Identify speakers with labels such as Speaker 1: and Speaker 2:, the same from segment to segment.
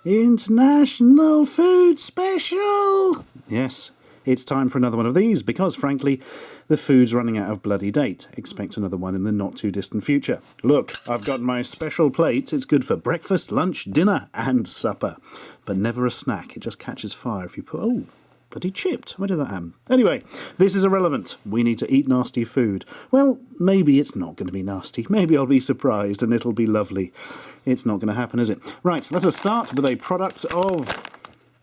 Speaker 1: International Food Special! Yes, it's time for another one of these because, frankly, the food's running out of bloody date. Expect another one in the not-too-distant future. Look, I've got my special plate. It's good for breakfast, lunch, dinner and supper. But never a snack. It just catches fire if you put... Oh, bloody chipped. Where did that happen? Anyway, this is irrelevant. We need to eat nasty food. Well, maybe it's not going to be nasty. Maybe I'll be surprised and it'll be lovely. It's not going to happen, is it? Right, let us start with a product of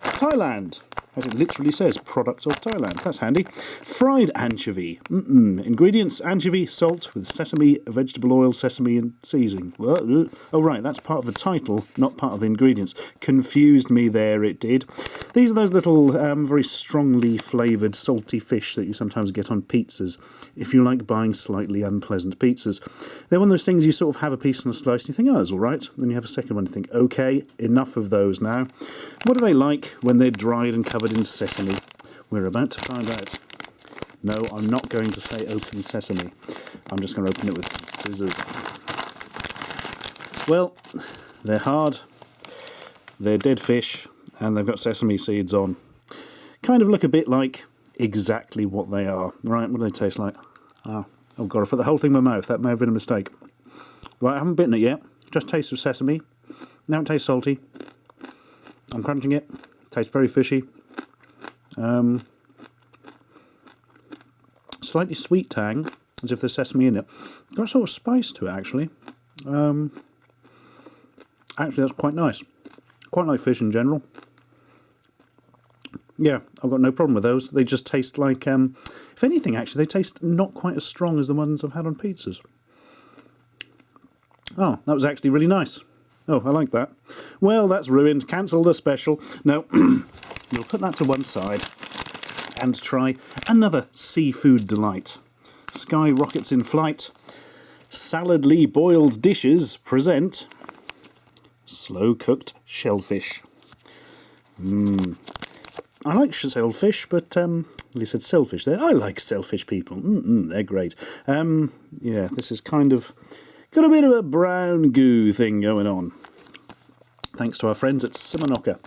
Speaker 1: Thailand. As it literally says, product of Thailand. That's handy. Fried anchovy. Ingredients, anchovy, salt with sesame, vegetable oil, sesame and seasoning. Oh, right, that's part of the title, not part of the ingredients. Confused me there, it did. These are those little very strongly flavoured salty fish that you sometimes get on pizzas, if you like buying slightly unpleasant pizzas. They're one of those things you sort of have a piece and a slice and you think, oh, that's all right. Then you have a second one and think, okay, enough of those now. What are they like when they're dried and covered in sesame? We're about to find out. No, I'm not going to say open sesame. I'm just going to open it with some scissors. Well, they're hard, they're dead fish, and they've got sesame seeds on. Kind of look a bit like exactly what they are. Right, what do they taste like? Oh God, I put the whole thing in my mouth. That may have been a mistake. Right, I haven't bitten it yet. Just taste of sesame. Now it tastes salty. I'm crunching it. Tastes very fishy. Slightly sweet tang, as if there's sesame in it. Got a sort of spice to it, actually. Actually, that's quite nice. Quite like fish in general. Yeah, I've got no problem with those. They just taste like, if anything, actually, they taste not quite as strong as the ones I've had on pizzas. Oh, that was actually really nice. Oh, I like that. Well, that's ruined. Cancel the special. No, we'll put that to one side and try another seafood delight. Sky rockets in flight. Saladly boiled dishes present slow-cooked shellfish. I like shellfish, but he said shellfish there. I like shellfish, people. They're great. Yeah, this is kind of got a bit of a brown goo thing going on. Thanks to our friends at Simanoka.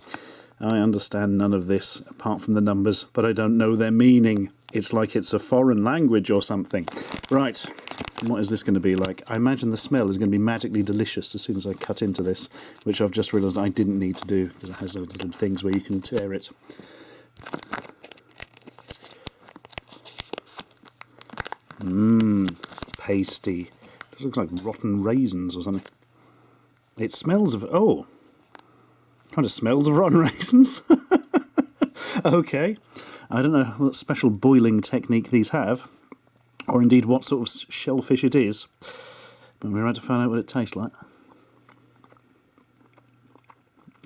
Speaker 1: I understand none of this apart from the numbers, but I don't know their meaning. It's like it's a foreign language or something. Right, what is this going to be like? I imagine the smell is going to be magically delicious as soon as I cut into this, which I've just realised I didn't need to do, because it has those little things where you can tear it. Pasty. This looks like rotten raisins or something. It smells of... oh, kind of smells of rotten raisins. Okay. I don't know what special boiling technique these have, or indeed what sort of shellfish it is, but we're about to find out what it tastes like.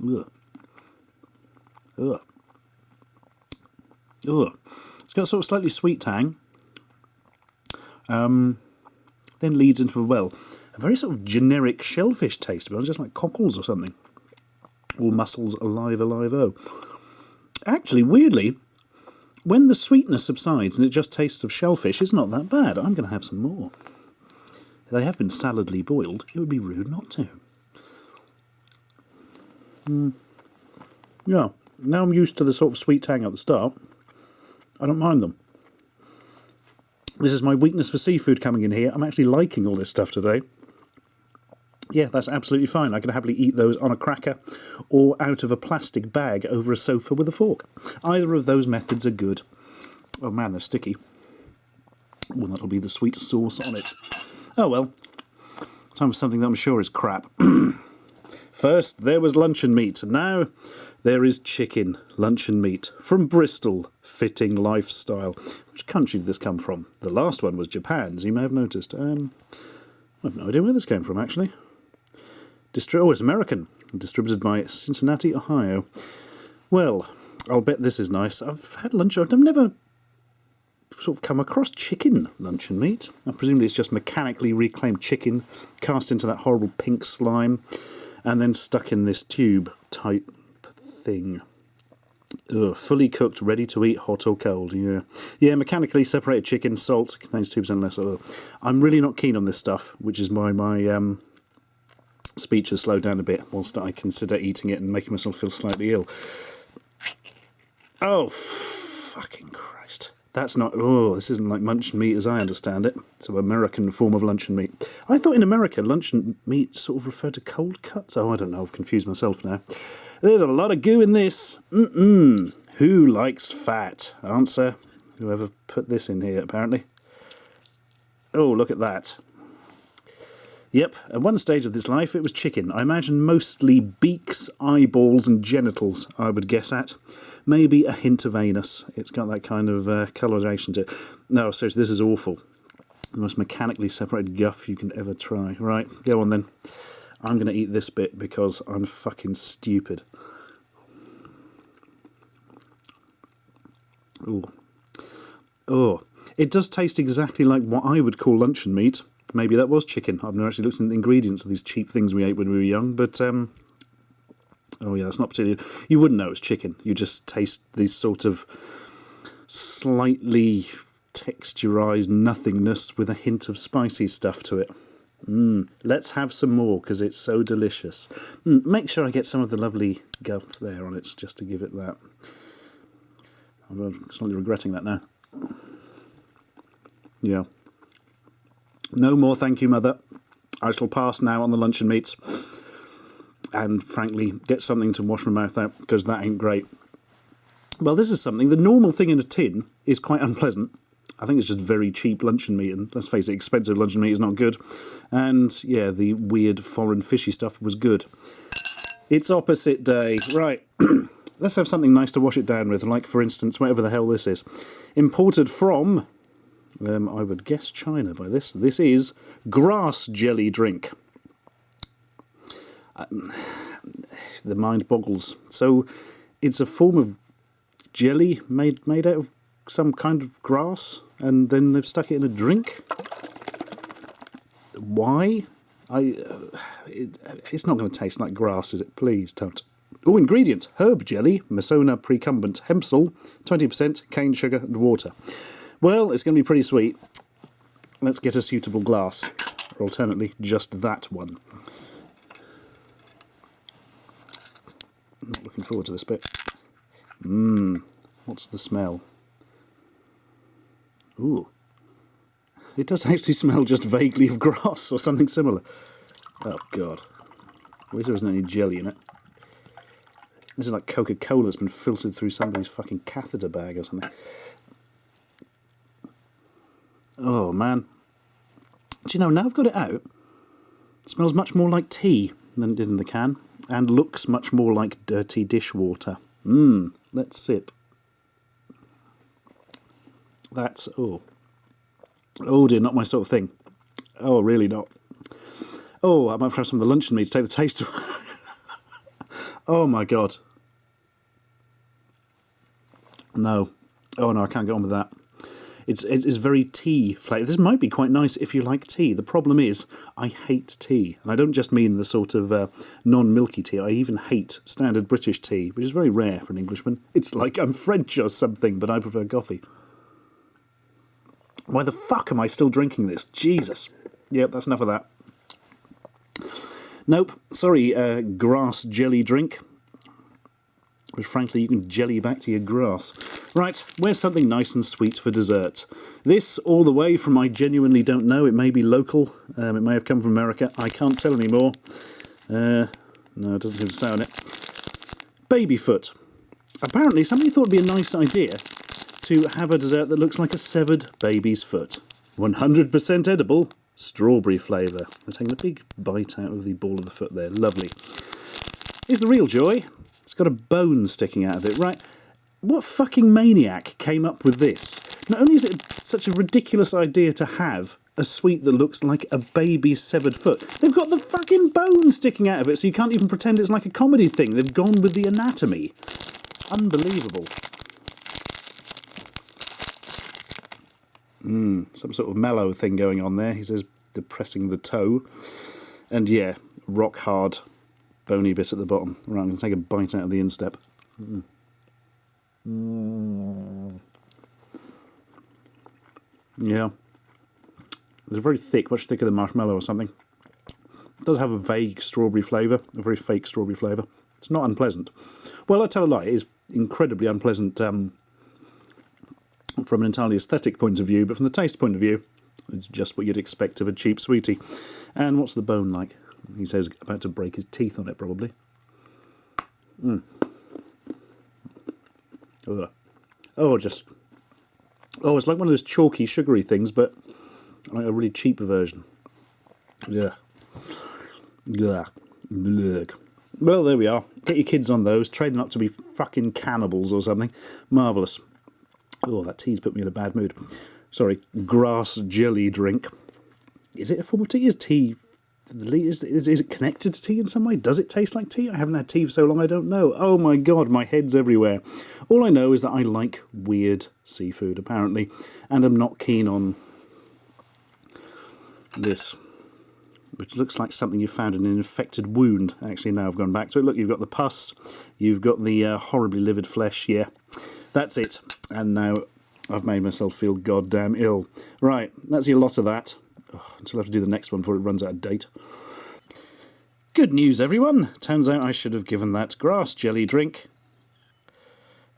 Speaker 1: Ugh. Ugh. Ugh. It's got a sort of slightly sweet tang. Then leads into a very sort of generic shellfish taste, but just like cockles or something. Or mussels alive, oh. Actually, weirdly, when the sweetness subsides and it just tastes of shellfish, it's not that bad. I'm going to have some more. They have been saladly boiled. It would be rude not to. Yeah, now I'm used to the sort of sweet tang at the start. I don't mind them. This is my weakness for seafood coming in here. I'm actually liking all this stuff today. Yeah, that's absolutely fine. I can happily eat those on a cracker or out of a plastic bag over a sofa with a fork. Either of those methods are good. Oh man, they're sticky. Well, that'll be the sweet sauce on it. Oh well. Time for something that I'm sure is crap. First, there was luncheon meat. Now, there is chicken luncheon meat from Bristol. Fitting lifestyle. Which country did this come from? The last one was Japan, as you may have noticed. I have no idea where this came from, actually. Oh, it's American. Distributed by Cincinnati, Ohio. Well, I'll bet this is nice. I've had luncheon. I've never sort of come across chicken luncheon meat. Presumably it's just mechanically reclaimed chicken, cast into that horrible pink slime, and then stuck in this tube-type thing. Ugh, fully cooked, ready to eat, hot or cold. Yeah, mechanically separated chicken, salt, contains 2% less oil. I'm really not keen on this stuff, which is my speech has slowed down a bit whilst I consider eating it and making myself feel slightly ill. Oh, fucking Christ. That's not... Oh, this isn't like luncheon meat as I understand it. It's an American form of luncheon meat. I thought in America luncheon meat sort of referred to cold cuts. Oh, I don't know. I've confused myself now. There's a lot of goo in this. Who likes fat? Answer. Whoever put this in here, apparently. Oh, look at that. Yep, at one stage of this life it was chicken. I imagine mostly beaks, eyeballs and genitals, I would guess at. Maybe a hint of anus. It's got that kind of coloration to it. No, seriously, this is awful. The most mechanically separated guff you can ever try. Right, go on then. I'm going to eat this bit because I'm fucking stupid. Ooh. Oh, it does taste exactly like what I would call luncheon meat. Maybe that was chicken. I've never actually looked at the ingredients of these cheap things we ate when we were young, but, oh yeah, that's not particularly... You wouldn't know it's chicken. You just taste these sort of slightly texturised nothingness with a hint of spicy stuff to it. Let's have some more, because it's so delicious. Make sure I get some of the lovely guff there on it, just to give it that. I'm slightly regretting that now. Yeah. No more, thank you, Mother. I shall pass now on the luncheon meats. And, frankly, get something to wash my mouth out, because that ain't great. Well, this is something. The normal thing in a tin is quite unpleasant. I think it's just very cheap luncheon meat, and let's face it, expensive luncheon meat is not good. And, yeah, the weird foreign fishy stuff was good. It's opposite day. Right. Let's have something nice to wash it down with, like, for instance, whatever the hell this is. Imported from... I would guess China by this. This is grass jelly drink. The mind boggles. So it's a form of jelly made out of some kind of grass, and then they've stuck it in a drink. Why? It's not going to taste like grass, is it? Please don't. Oh, ingredient: herb jelly, Masona precumbent hempsel, 20% cane sugar and water. Well, it's going to be pretty sweet. Let's get a suitable glass, or alternately, just that one. Looking forward to this bit. What's the smell? Ooh. It does actually smell just vaguely of grass, or something similar. Oh, God. At least there isn't any jelly in it. This is like Coca-Cola that's been filtered through somebody's fucking catheter bag or something. Oh, man. Do you know, now I've got it out, it smells much more like tea than it did in the can, and looks much more like dirty dishwater. Let's sip. That's... Oh. Oh, dear, not my sort of thing. Oh, really not. Oh, I might have some of the luncheon meat to take the taste away. Oh, my God. No. Oh, no, I can't get on with that. It's very tea flavour. This might be quite nice if you like tea. The problem is, I hate tea. And I don't just mean the sort of non-milky tea. I even hate standard British tea, which is very rare for an Englishman. It's like I'm French or something, but I prefer coffee. Why the fuck am I still drinking this? Jesus. Yep, that's enough of that. Nope. Sorry, grass jelly drink. But frankly, you can jelly back to your grass. Right, where's something nice and sweet for dessert? This, all the way from I genuinely don't know. It may be local. It may have come from America. I can't tell anymore. No, it doesn't seem to say on it. Baby foot. Apparently, somebody thought it'd be a nice idea to have a dessert that looks like a severed baby's foot. 100% edible, strawberry flavour. I'm taking a big bite out of the ball of the foot there. Lovely. Here's the real joy. It's got a bone sticking out of it, right? What fucking maniac came up with this? Not only is it such a ridiculous idea to have a sweet that looks like a baby's severed foot, they've got the fucking bone sticking out of it, so you can't even pretend it's like a comedy thing. They've gone with the anatomy. Unbelievable. Some sort of mellow thing going on there. He says depressing the toe. And yeah, rock hard bony bit at the bottom. Right, I'm going to take a bite out of the instep. Yeah. It's very thick, much thicker than marshmallow or something. It does have a vague strawberry flavour, a very fake strawberry flavour. It's not unpleasant. Well, I tell a lie, it is incredibly unpleasant from an entirely aesthetic point of view, but from the taste point of view, it's just what you'd expect of a cheap sweetie. And what's the bone like? He says about to break his teeth on it, probably. Ugh. Oh, it's like one of those chalky, sugary things, but like a really cheap version. Yeah. Yeah. Blech. Well, there we are. Get your kids on those. Train them up to be fucking cannibals or something. Marvellous. Oh, that tea's put me in a bad mood. Sorry, grass jelly drink. Is it a form of tea? Is tea... Is it connected to tea in some way? Does it taste like tea? I haven't had tea for so long, I don't know. Oh my god, my head's everywhere. All I know is that I like weird seafood, apparently, and I'm not keen on this, which looks like something you found in an infected wound. Actually, now I've gone back to it. Look, you've got the pus, you've got the horribly livid flesh, yeah. That's it. And now I've made myself feel goddamn ill. Right, that's your lot of that. Until I have to do the next one before it runs out of date. Good news, everyone. Turns out I should have given that grass jelly drink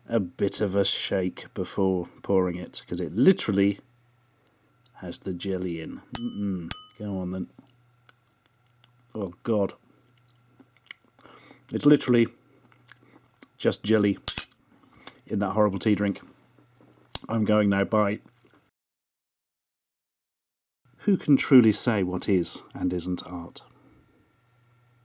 Speaker 1: a bit of a shake before pouring it, because it literally has the jelly in. Go on then. Oh god. It's literally just jelly in that horrible tea drink. I'm going now, bye. Who can truly say what is and isn't art?